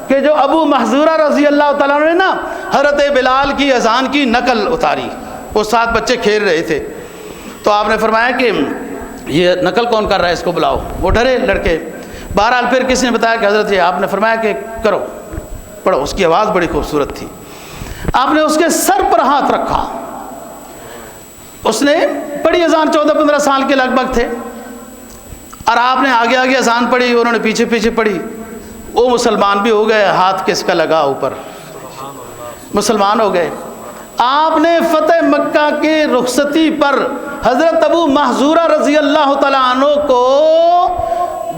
کہ جو ابو محذورہ رضی اللہ تعالیٰ نے نا حضرت بلال کی اذان کی نقل اتاری، وہ 7 بچے کھیل رہے تھے، تو آپ نے فرمایا کہ یہ نقل کون کر رہا ہے، اس کو بلاؤ۔ وہ ڈرے لڑکے، بہرحال پھر کسی نے بتایا کہ حضرت یہ، آپ نے فرمایا کہ کرو پڑھو، اس کی آواز بڑی خوبصورت تھی۔ آپ نے اس کے سر پر ہاتھ رکھا، اس نے پڑھی اذان، 14-15 سال کے لگ بھگ تھے، اور آپ نے آگے آگے اذان پڑھی، انہوں نے پیچھے پیچھے پڑھی، وہ مسلمان بھی ہو گئے، ہاتھ کس کا لگا اوپر، مسلمان ہو گئے۔ آپ نے فتح مکہ کے رخصتی پر حضرت ابو محذورہ رضی اللہ تعالیٰ عنہ کو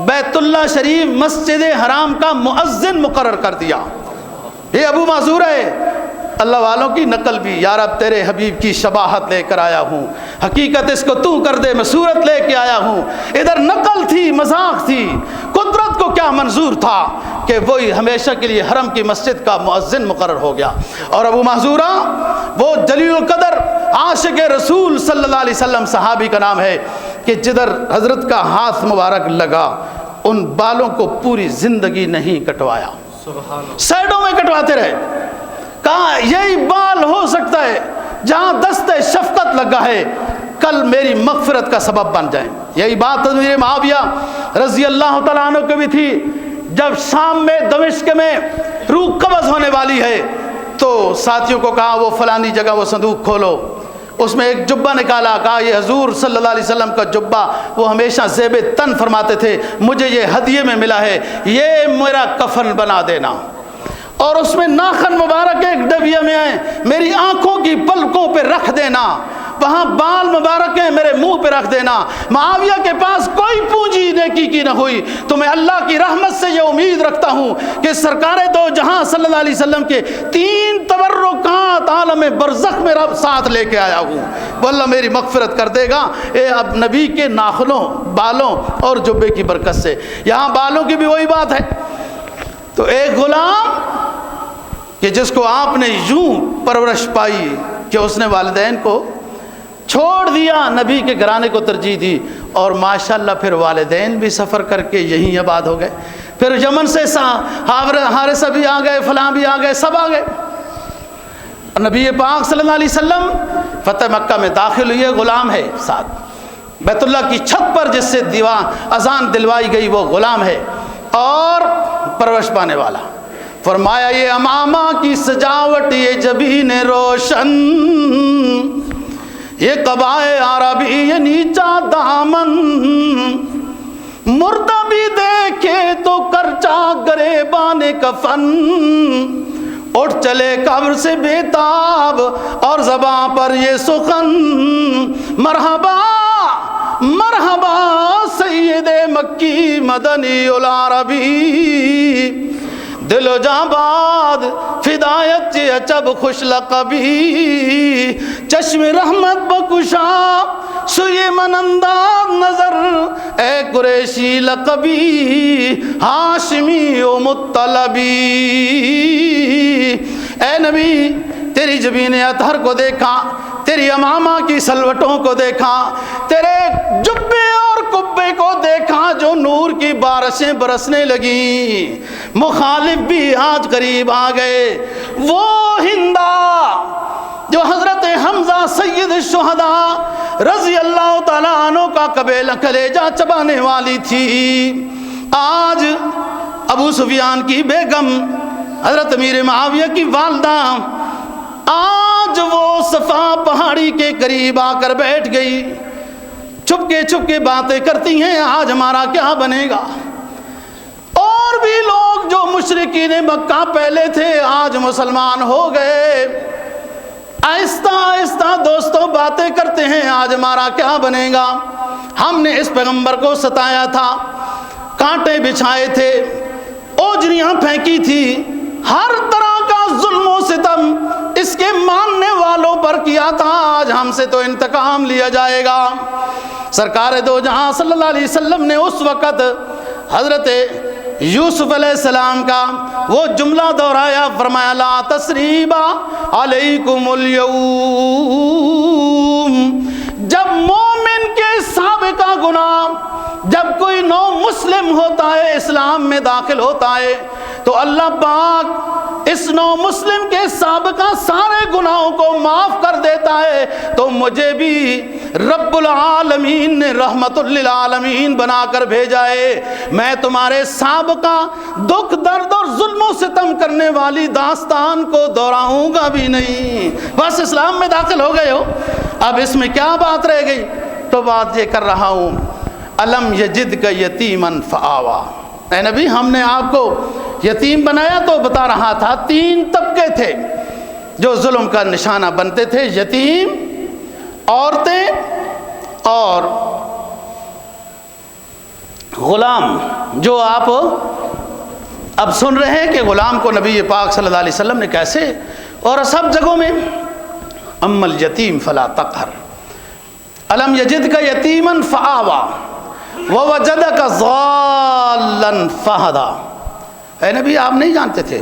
بیت اللہ شریف مسجد حرام کا مؤذن مقرر کر دیا۔ یہ ابو محذورہ ہے، اللہ والوں کی نقل بھی، یا رب تیرے حبیب کی شباہت لے کر آیا ہوں، حقیقت اس کو تو کر دے، میں صورت لے کے آیا ہوں۔ ادھر نقل تھی، مذاق تھی، قدرت کو کیا منظور تھا کہ وہی ہمیشہ کے لیے حرم کی مسجد کا مؤذن مقرر ہو گیا۔ اور ابو محذورہ وہ جلیل القدر عاشق رسول صلی اللہ علیہ وسلم صحابی کا نام ہے کہ جدھر حضرت کا ہاتھ مبارک لگا ان بالوں کو پوری زندگی نہیں کٹوایا، سائڈوں میں کٹواتے رہے، کہا یہی بال ہو سکتا ہے جہاں دست شفقت لگا ہے، کل میری مغفرت کا سبب بن جائیں۔ یہی بات امیر معاویہ رضی اللہ تعالیٰ عنہ کو بھی تھی، جب شام میں دمشق میں روح قبض ہونے والی ہے تو ساتھیوں کو کہا وہ فلانی جگہ وہ صندوق کھولو، اس میں ایک جبہ نکالا، کہا یہ حضور صلی اللہ علیہ وسلم کا جبہ، وہ ہمیشہ زیب تن فرماتے تھے، مجھے یہ ہدیے میں ملا ہے، یہ میرا کفن بنا دینا۔ اور اس میں ناخن مبارک ایک ڈبیا میں آئے، میری آنکھوں کی پلکوں پہ رکھ دینا، وہاں بال مبارک ہیں میرے منہ پہ رکھ دینا۔ معاویہ کے پاس کوئی پونجی نیکی کی نہ ہوئی، تو میں اللہ کی رحمت سے یہ امید رکھتا ہوں کہ سرکار دو جہاں صلی اللہ علیہ وسلم کے 3 تبرکات عالم برزخ میں رب ساتھ لے کے آیا ہوں، وہ اللہ میری مغفرت کر دے گا اے اب نبی کے ناخنوں، بالوں اور جبے کی برکت سے۔ یہاں بالوں کی بھی وہی بات ہے۔ تو ایک غلام کہ جس کو آپ نے یوں پرورش پائی کہ اس نے والدین کو چھوڑ دیا، نبی کے گھرانے کو ترجیح دی، اور ماشاءاللہ پھر والدین بھی سفر کر کے یہیں آباد ہو گئے، پھر یمن سے حارثہ بھی آ گئے، فلاں بھی آ گئے، سب آ گئے۔ نبی پاک صلی اللہ علیہ وسلم فتح مکہ میں داخل ہوئے، غلام ہے ساتھ، بیت اللہ کی چھت پر جس سے اذان دلوائی گئی وہ غلام ہے اور پرورش پانے والا۔ فرمایا یہ امامہ کی سجاوٹ، یہ جبین روشن، یہ قبائے عربی، یہ نیچا دامن، مردہ بھی دیکھے تو کرچا گریبان کفن، اٹھ چلے قبر سے بےتاب اور زباں پر یہ سخن، مرحبا مرحبا سید مکی مدنی العربی، دل و جاں باد فدایت چب خوش لقبی چشم رحمت بکشا سوی من انداز نظر اے قریشی لقبی ہاشمی و مطلبی اے نبی تیری جبین اطہر کو دیکھا، تیری امامہ کی سلوٹوں کو دیکھا، تیرے جبے اور کبے کو دیکھا جو نور کی بارشیں برسنے لگیں، مخالف بھی آج قریب آ گئے۔ وہ ہندا جو حضرت حمزہ سید الشہداء رضی اللہ تعالیٰ عنہ کا کلیجہ چبانے والی تھی، آج ابو سفیان کی بیگم حضرت امیر معاویہ کی والدہ آج وہ صفا پہاڑی کے قریب آ کر بیٹھ گئی، چھپ کے باتیں کرتی ہیں آج ہمارا کیا بنے گا۔ اور بھی لوگ جو مشرکین مکہ پہلے تھے آج مسلمان ہو گئے، آہستہ آہستہ دوستوں باتیں کرتے ہیں آج ہمارا کیا بنے گا۔ ہم نے اس پیغمبر کو ستایا تھا، کانٹے بچھائے تھے، اوجریاں پھینکی تھی، ہر طرح کا ظلم و ستم اس کے ماننے والوں پر کیا تھا، آج ہم سے تو انتقام لیا جائے گا۔ سرکار دو جہاں صلی اللہ علیہ وسلم نے اس وقت حضرت یوسف علیہ السلام کا وہ جملہ دہرایا، فرمایا لا تثریب علیکم اليوم۔ جب مومن کے سابقہ گناہ، جب کوئی نو مسلم ہوتا ہے، اسلام میں داخل ہوتا ہے، تو اللہ پاک اس نو مسلم کے سابقہ سارے گناہوں کو معاف کر دیتا ہے۔ تو مجھے بھی رب العالمین نے رحمت للعالمین بنا کر بھیجا ہے، میں تمہارے سابقہ دکھ درد اور ظلم و ستم کرنے والی داستان کو دہراؤں گا بھی نہیں۔ بس اسلام میں داخل ہو گئے ہو، اب اس میں کیا بات رہ گئی؟ تو بات یہ کر رہا ہوں، الم یجدک یتیما فآوا۔ اے نبی ہم نے آپ کو یتیم بنایا تو بتا رہا تھا 3 طبقے تھے جو ظلم کا نشانہ بنتے تھے، یتیم، عورتیں اور غلام۔ جو آپ اب سن رہے ہیں کہ غلام کو نبی پاک صلی اللہ علیہ وسلم نے کیسے، اور سب جگہوں میں اما الیتیم فلا تقہر، الم یجدک یتیما فآوا ووجدک ضالا فہدا۔ اے نبی آپ نہیں جانتے تھے،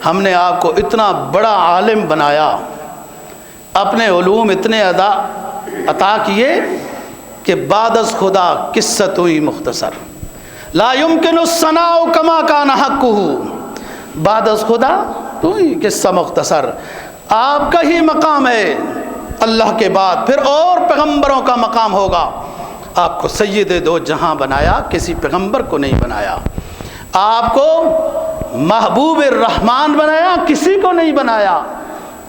ہم نے آپ کو اتنا بڑا عالم بنایا، اپنے علوم اتنے عطا کیے کہ بعد از خدا قصت ہوئی مختصر، لا يمکن الثناء کما کان حقہ، بعد از خدا تو ہی قصہ مختصر۔ آپ کا ہی مقام ہے اللہ کے بعد، پھر اور پیغمبروں کا مقام ہوگا۔ آپ کو سید دو جہاں بنایا، کسی پیغمبر کو نہیں بنایا۔ آپ کو محبوب الرحمن بنایا، کسی کو نہیں بنایا۔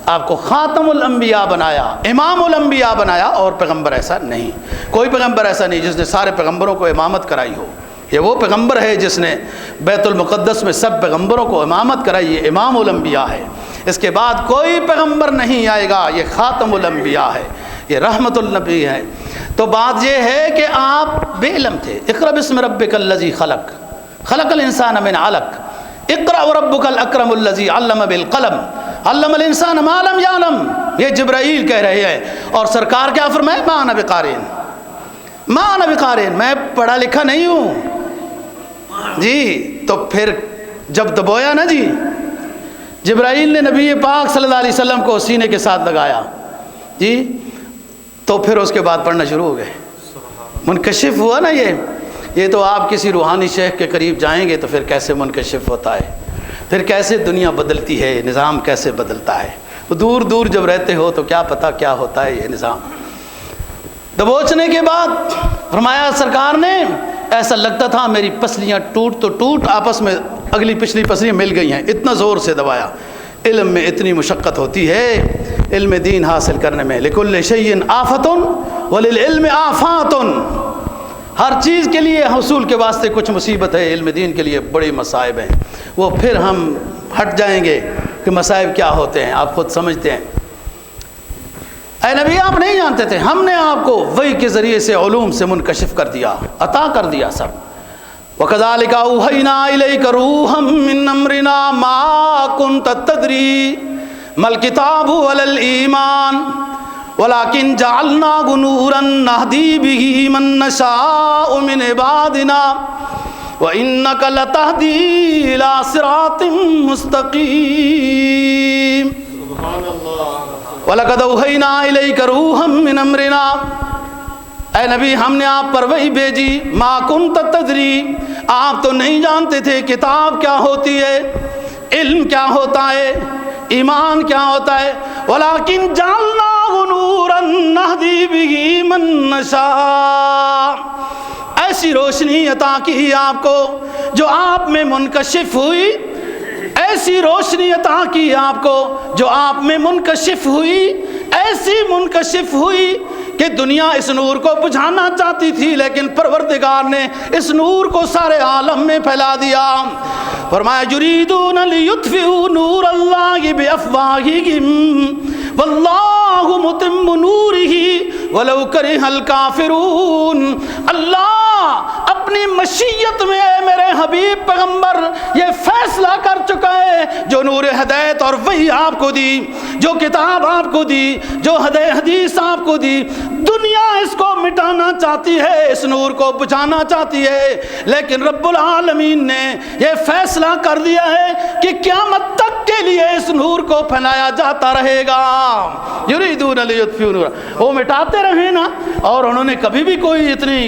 آپ کو خاتم الانبیاء بنایا، امام الانبیاء بنایا، اور پیغمبر ایسا نہیں، کوئی پیغمبر ایسا نہیں جس نے سارے پیغمبروں کو امامت کرائی ہو۔ یہ وہ پیغمبر ہے جس نے بیت المقدس میں سب پیغمبروں کو امامت کرائی، یہ امام الانبیاء ہے۔ اس کے بعد کوئی پیغمبر نہیں آئے گا، یہ خاتم الانبیاء ہے، یہ رحمت النبی ہے۔ تو بات یہ ہے کہ آپ بے علم تھے۔ اقرأ باسم ربک الذی خلق، خلق الانسان من علق، اقرأ وربک الاکرم الذی علم بالقلم، علم الانسان ما لم یعلم۔ یہ جبرائیل کہہ رہے ہیں، اور سرکار کیا فرمائے؟ ما انا بقارئ، ما انا بقارئ، میں پڑھا لکھا نہیں ہوں جی۔ تو پھر جب دبویا نا جی، جبرائیل نے نبی پاک صلی اللہ علیہ وسلم کو سینے کے ساتھ لگایا جی، تو پھر اس کے بعد پڑھنا شروع ہو گئے، منکشف ہوا نا یہ تو آپ کسی روحانی شیخ کے قریب جائیں گے تو پھر کیسے منکشف ہوتا ہے، پھر کیسے دنیا بدلتی ہے، نظام کیسے بدلتا ہے۔ دور دور جب رہتے ہو تو کیا پتہ کیا ہوتا ہے یہ نظام۔ دبوچنے کے بعد فرمایا سرکار نے، ایسا لگتا تھا میری پسلیاں ٹوٹ تو ٹوٹ آپس میں اگلی پچھلی پسلیاں مل گئی ہیں، اتنا زور سے دبایا۔ علم میں اتنی مشقت ہوتی ہے، علم دین حاصل کرنے میں، لکل شیء آفۃ وللعلم آفات، ہر چیز کے لیے حصول کے واسطے کچھ مصیبت ہے، علم دین کے لیے بڑی مصائب ہیں۔ وہ پھر ہم ہٹ جائیں گے کہ مصائب کیا ہوتے ہیں، آپ خود سمجھتے ہیں۔ اے نبی آپ نہیں جانتے تھے، ہم نے آپ کو وحی کے ذریعے سے علوم سے منکشف کر دیا، عطا کر دیا سب۔ وَكَذَلِكَ أَوْحَيْنَا إِلَيْكَ رُوحًا مِّنْ أَمْرِنَا مَا كُنْتَ تَدْرِي مَا الْكِتَابُ وَلَا الْإِيمَانُ وَلَكِنْ جَعَلْنَاهُ نُورًا نَهْدِي بِهِ مَن نَّشَاءُ مِنْ عِبَادِنَا وَإِنَّكَ لَتَهْدِي إِلَىٰ صِرَاطٍ مُّسْتَقِيمٍ وَلَقَدْ أَوْحَيْنَا إِلَيْكَ رُوحًا مِّنْ أَمْرِنَا، اے نبی ہم نے آپ پر وحی بھیجی، ما کنت تدری، آپ تو نہیں جانتے تھے کتاب کیا ہوتی ہے، علم کیا ہوتا ہے، ایمان کیا ہوتا ہے، وَلَٰكِن جَعَلْنَاهُ نُورًا نَهْدِي بِهِ مَن نَّشَاءُ، ایسی روشنی عطا کی آپ کو جو آپ میں منکشف ہوئی، ایسی روشنی عطا کی آپ کو جو آپ میں منکشف ہوئی، ایسی منکشف ہوئی کہ دنیا اس نور کو بجھانا چاہتی تھی، لیکن پروردگار نے اس نور کو سارے عالم میں پھیلا دیا۔ فرمایا یریدون لیطفئوا نور اللہ بافواہہم واللہ متم نورہ ولو کرہ الکافرون۔ اللہ اپنی مشیت میں اے میرے حبیب پیغمبر یہ فیصلہ کر چکا ہے، جو نور ہدایت اور وحی آپ کو دی، جو کتاب آپ کو دی، جو حدیث آپ کو دی، دنیا اس کو مٹانا چاہتی ہے، اس نور کو بجھانا چاہتی ہے، لیکن رب العالمین نے یہ فیصلہ کر دیا ہے کہ قیامت تک کے لیے اس نور کو پھیلایا جاتا رہے گا۔ یریدون لیطفئوا نور، وہ مٹاتے رہے نا، اور انہوں نے کبھی بھی کوئی اتنی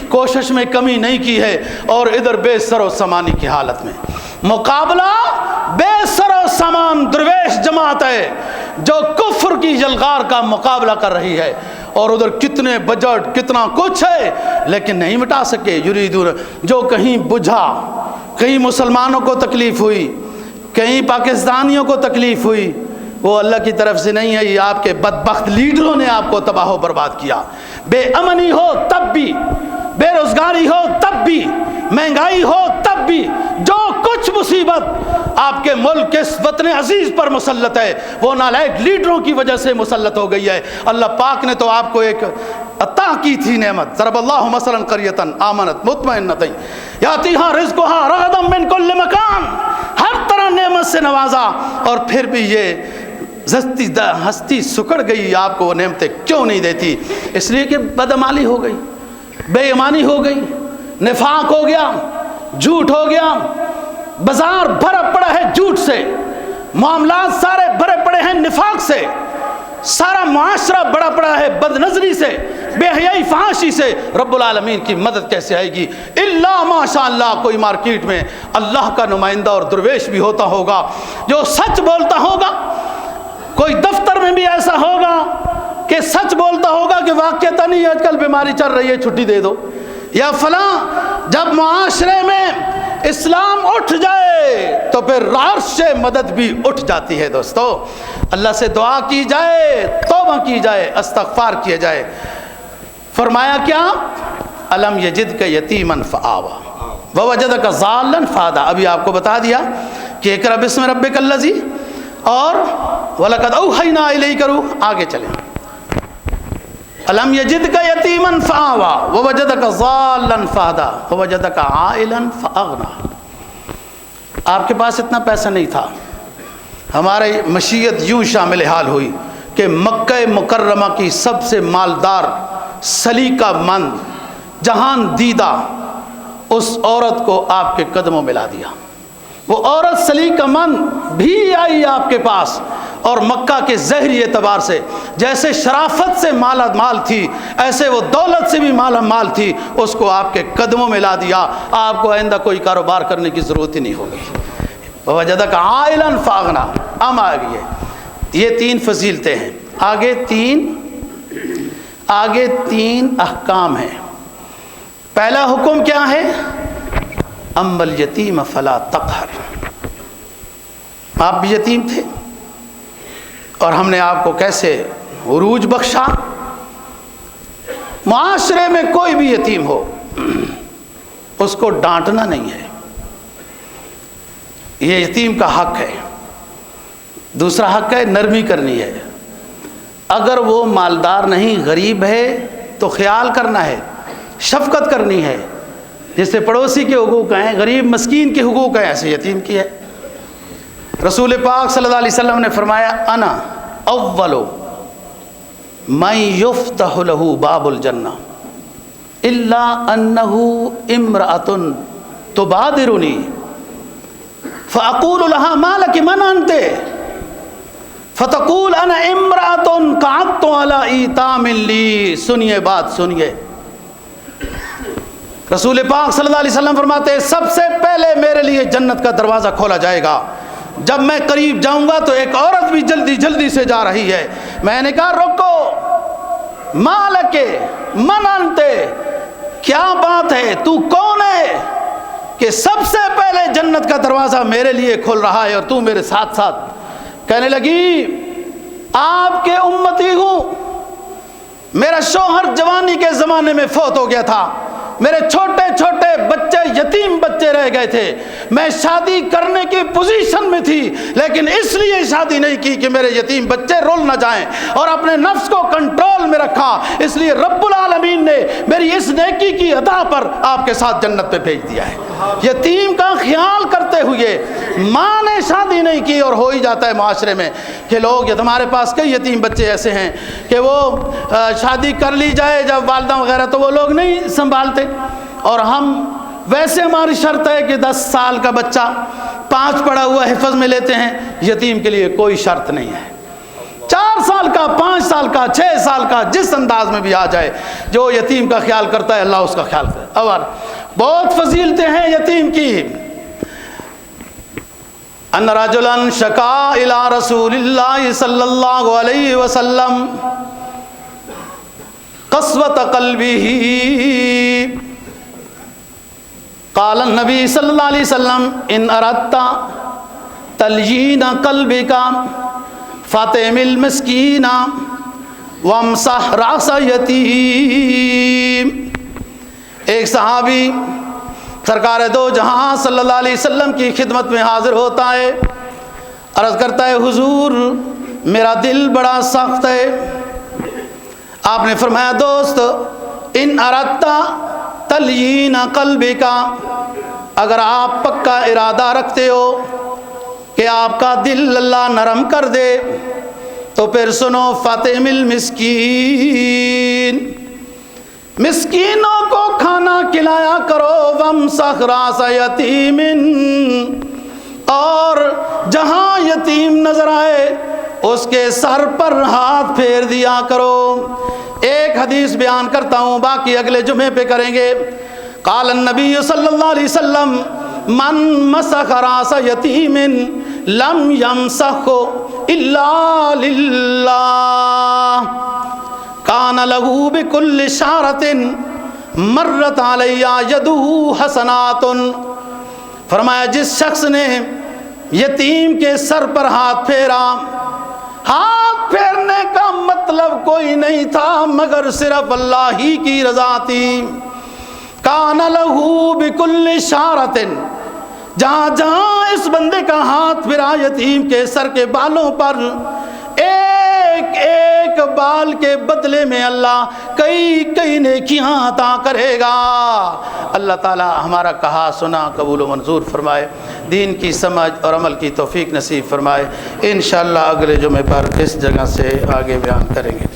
کوشش میں کمی نہیں کی ہے، اور ادھر بے سر و سامانی کی حالت میں مقابلہ بے سر و سامان درویش جماعت ہے جو کفر کی یلغار کا مقابلہ کر رہی ہے، اور ادھر کتنے بجٹ کتنا کچھ ہے لیکن نہیں مٹا سکے۔ یریدون، جو کہیں بجھا، کہیں مسلمانوں کو تکلیف ہوئی، کہیں پاکستانیوں کو تکلیف ہوئی، وہ اللہ کی طرف سے نہیں ہے، یہ آپ کے بدبخت لیڈروں نے آپ کو تباہ و برباد کیا۔ بے امنی ہو تب بھی، بے روزگاری ہو تب بھی، مہنگائی ہو تب بھی، جو کچھ مصیبت آپ کے ملک کے وطن عزیز پر مسلط ہے وہ نالائق لیڈروں کی وجہ سے مسلط ہو گئی ہے۔ اللہ پاک نے تو آپ کو ایک عطا کی تھی نعمت، ضرب اللہ مثلا قریۃ آمنت مطمئنۃ یاتیہا رزقہا رغدا من کل مکان، ہر طرح نعمت سے نوازا، اور پھر بھی یہ ہستی سکڑ گئی، آپ کو وہ نعمتیں کیوں نہیں دیتی؟ اس لیے کہ بدعمالی ہو گئی، بے ایمانی ہو گئی، نفاق ہو گیا، جھوٹ ہو گیا، بازار بھرا پڑا ہے جھوٹ سے، معاملات سارے بھرے پڑے ہیں نفاق سے، سارا معاشرہ بڑا پڑا ہے بد نظری سے، بے حیائی فحاشی سے۔ رب العالمین کی مدد کیسے آئے گی؟ الا ماشاء اللہ، کوئی مارکیٹ میں اللہ کا نمائندہ اور درویش بھی ہوتا ہوگا جو سچ بولتا ہوگا، کوئی دفتر میں بھی ایسا ہوگا کہ سچ بولتا ہوگا کہ واقعتاً ہی آج کل بیماری چل رہی ہے چھٹی دے دو، یا فلاں۔ جب معاشرے میں اسلام اٹھ جائے تو پھر عرش مدد بھی اٹھ جاتی ہے۔ دوستو اللہ سے دعا کی جائے، توبہ کی جائے، استغفار کیا جائے۔ فرمایا کیا؟ الم یجدک یتیما فآویٰ ووجدک ضالا فہدیٰ، ابھی آپ کو بتا دیا کہ اقرأ بسم ربک الذی، اور وَلَقَدْ أَوْحَيْنَا إِلَيْكَ روح، آگے چلیں۔ الم یجدک یتیما فآویٰ ووجدک ضالا فہدیٰ ووجدک عائلا فأغنیٰ، آپ کے پاس اتنا پیسہ نہیں تھا، ہماری مشیت یوں شامل حال ہوئی کہ مکہ مکرمہ کی سب سے مالدار، سلیقہ مند، جہان دیدہ اس عورت کو آپ کے قدموں میں لا دیا۔ وہ عورت سلیقہ مند بھی آئی آپ کے پاس، اور مکہ کے ظاہری اعتبار سے جیسے شرافت سے مالا مال تھی، ایسے وہ دولت سے بھی مالا مال تھی، اس کو آپ کے قدموں میں لا دیا۔ آپ کو آئندہ کوئی کاروبار کرنے کی ضرورت ہی نہیں ہوگی۔ وَوَجَدَكَ عَائِلًا فَأَغْنَىٰ، اب آ گئی ہے، یہ تین فضیلتیں ہیں، آگے تین احکام ہیں۔ پہلا حکم کیا ہے؟ اما الیتیم فلا تقہر، آپ بھی یتیم تھے اور ہم نے آپ کو کیسے عروج بخشا۔ معاشرے میں کوئی بھی یتیم ہو اس کو ڈانٹنا نہیں ہے، یہ یتیم کا حق ہے۔ دوسرا حق ہے نرمی کرنی ہے، اگر وہ مالدار نہیں غریب ہے تو خیال کرنا ہے، شفقت کرنی ہے، جیسے پڑوسی کے حقوق ہیں، غریب مسکین کے حقوق ہیں، ایسے یتیم کی ہے۔ رسول پاک صلی اللہ علیہ وسلم نے فرمایا انا اول من یفتح له باب الجنہ الا انہ امرأۃ تبادرنی فاقول لها ما لک من انت فتقول انا امرأۃ قعدت علی ایتام لی۔ سنیے بات سنیے، رسول پاک صلی اللہ علیہ وسلم فرماتے ہیں سب سے پہلے میرے لیے جنت کا دروازہ کھولا جائے گا، جب میں قریب جاؤں گا تو ایک عورت بھی جلدی جلدی سے جا رہی ہے۔ میں نے کہا رکو، مالک من انت، کیا بات ہے، تو کون ہے کہ سب سے پہلے جنت کا دروازہ میرے لیے کھول رہا ہے اور تو میرے ساتھ ساتھ؟ کہنے لگی آپ کے امتی ہوں، میرا شوہر جوانی کے زمانے میں فوت ہو گیا تھا، میرے چھوٹے چھوٹے بچے یتیم بچے رہ گئے تھے، میں شادی کرنے کی پوزیشن میں تھی لیکن اس لیے شادی نہیں کی کہ میرے یتیم بچے رول نہ جائیں، اور اپنے نفس کو کنٹرول میں رکھا، اس لیے رب العالمین نے میری اس نیکی کی ادا پر آپ کے ساتھ جنت پہ بھیج دیا ہے۔ یتیم کا خیال کرتے ہوئے ماں نے شادی نہیں کی، اور ہو ہی جاتا ہے معاشرے میں کہ لوگ، ہمارے پاس کئی یتیم بچے ایسے ہیں کہ وہ شادی کر لی جائے جب والدہ وغیرہ تو وہ لوگ نہیں سنبھالتے، اور ہم ویسے ہماری شرط ہے کہ 10 سال کا بچہ 5 پڑھا ہوا حفظ میں لیتے ہیں، یتیم کے لیے کوئی شرط نہیں ہے، 4 سال کا 5 سال کا 6 سال کا جس انداز میں بھی آ جائے، جو یتیم کا خیال کرتا ہے اللہ اس کا خیال کرتا ہے۔ اور بہت فضیلتیں ہیں یتیم کی۔ ان رجلا شکا الی رسول اللہ صلی اللہ علیہ وسلم قسوۃ قلبہ، قال النبی صلی اللہ علیہ وسلم ان اردت تلجین قلبک فاطم المسکین وامسح راس یتیم۔ ایک صحابی سرکار دو جہاں صلی اللہ علیہ وسلم کی خدمت میں حاضر ہوتا ہے، عرض کرتا ہے حضور میرا دل بڑا سخت ہے۔ آپ نے فرمایا دوست ان اردت تلین قلبک، اگر آپ پکا ارادہ رکھتے ہو کہ آپ کا دل اللہ نرم کر دے تو پھر سنو، فاطم المسکین، مسکینوں کو کھانا کھلایا کرو، وامسح راس یتیم، اور جہاں یتیم نظر آئے اس کے سر پر ہاتھ پھیر دیا کرو۔ ایک حدیث بیان کرتا ہوں، باقی اگلے جمعے پہ کریں گے۔ قال النبی صلی اللہ علیہ وسلم من مسح راس یتیم لم یمسح الا للہ کان لہو بکل شعرۃ مرت علیہ یدہ حسنات۔ فرمایا جس شخص نے یتیم کے سر پر ہاتھ پھیرا، ہاتھ پھیرنے کا مطلب کوئی نہیں تھا مگر صرف اللہ ہی کی رضا تھی۔ کان لہو بکل شعرۃ، جہاں جہاں اس بندے کا ہاتھ پھرا یتیم کے سر کے بالوں پر، ایک ایک بال کے بدلے میں اللہ کئی کئی نیکیاں عطا کرے گا۔ اللہ تعالی ہمارا کہا سنا قبول و منظور فرمائے، دین کی سمجھ اور عمل کی توفیق نصیب فرمائے۔ انشاءاللہ اگلے جمعے پر اس جگہ سے آگے بیان کریں گے۔